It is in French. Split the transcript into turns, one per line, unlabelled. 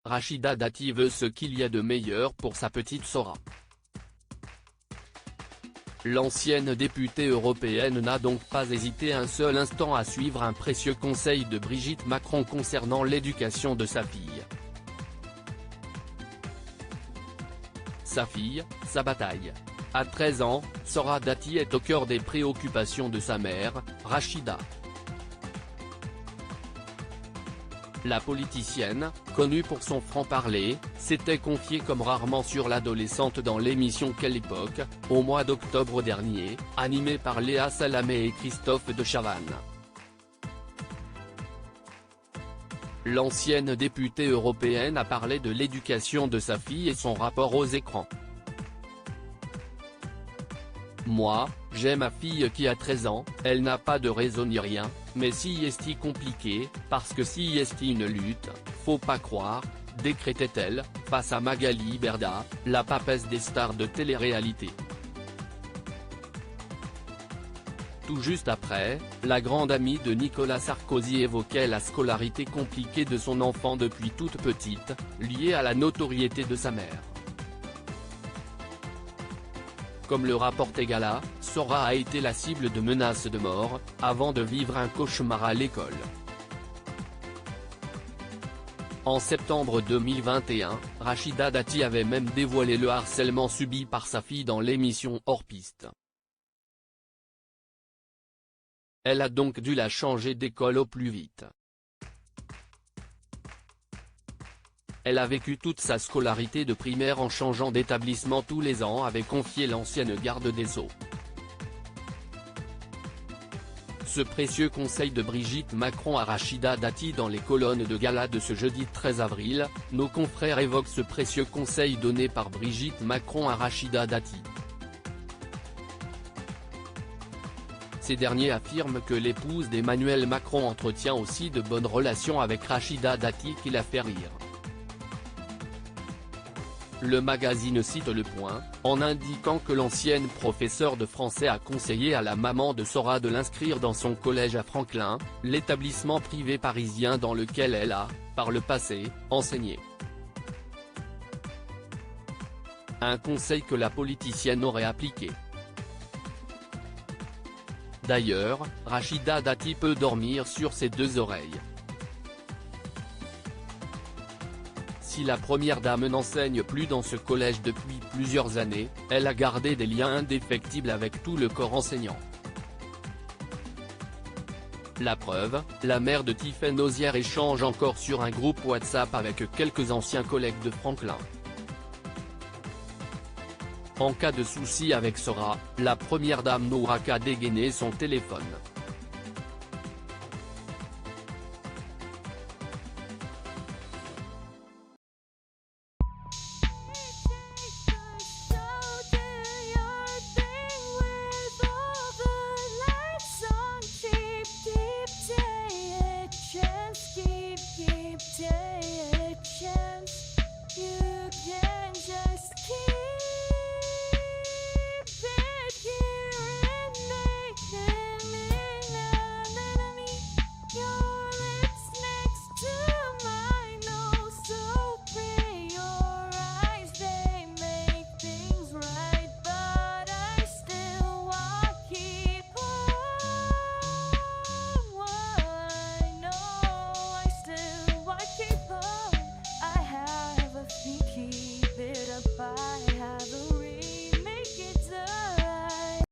Rachida Dati veut ce qu'il y a de meilleur pour sa petite Sora. L'ancienne députée européenne n'a donc pas hésité un seul instant à suivre un précieux conseil de Brigitte Macron concernant l'éducation de sa fille. Sa fille, sa bataille. À 13 ans, Sora Dati est au cœur des préoccupations de sa mère, Rachida. La politicienne, connue pour son franc-parler, s'était confiée comme rarement sur l'adolescente dans l'émission Quelle époque, au mois d'octobre dernier, animée par Léa Salamé et Christophe de Chavannes. L'ancienne députée européenne a parlé de l'éducation de sa fille et son rapport aux écrans. Moi, j'ai ma fille qui a 13 ans, elle n'a pas de réseau ni rien, mais si est compliqué, parce que si est une lutte, faut pas croire, décrétait-elle, face à Magali Berda, la papesse des stars de télé-réalité. Tout juste après, la grande amie de Nicolas Sarkozy évoquait la scolarité compliquée de son enfant depuis toute petite, liée à la notoriété de sa mère. Comme le rapporte Gala, Sora a été la cible de menaces de mort, avant de vivre un cauchemar à l'école. En septembre 2021, Rachida Dati avait même dévoilé le harcèlement subi par sa fille dans l'émission Hors Piste. Elle a donc dû la changer d'école au plus vite. Elle a vécu toute sa scolarité de primaire en changeant d'établissement tous les ans, avait confié l'ancienne garde des Sceaux. Ce précieux conseil de Brigitte Macron à Rachida Dati dans les colonnes de Gala de ce jeudi 13 avril, nos confrères évoquent ce précieux conseil donné par Brigitte Macron à Rachida Dati. Ces derniers affirment que l'épouse d'Emmanuel Macron entretient aussi de bonnes relations avec Rachida Dati qui la fait rire. Le magazine cite Le Point, en indiquant que l'ancienne professeure de français a conseillé à la maman de Sora de l'inscrire dans son collège à Franklin, l'établissement privé parisien dans lequel elle a, par le passé, enseigné. Un conseil que la politicienne aurait appliqué. D'ailleurs, Rachida Dati peut dormir sur ses deux oreilles. Si la première dame n'enseigne plus dans ce collège depuis plusieurs années, elle a gardé des liens indéfectibles avec tout le corps enseignant. La preuve, la mère de Tiffaine Ozière échange encore sur un groupe WhatsApp avec quelques anciens collègues de Franklin. En cas de souci avec Sora, la première dame n'aura qu'à dégainer son téléphone.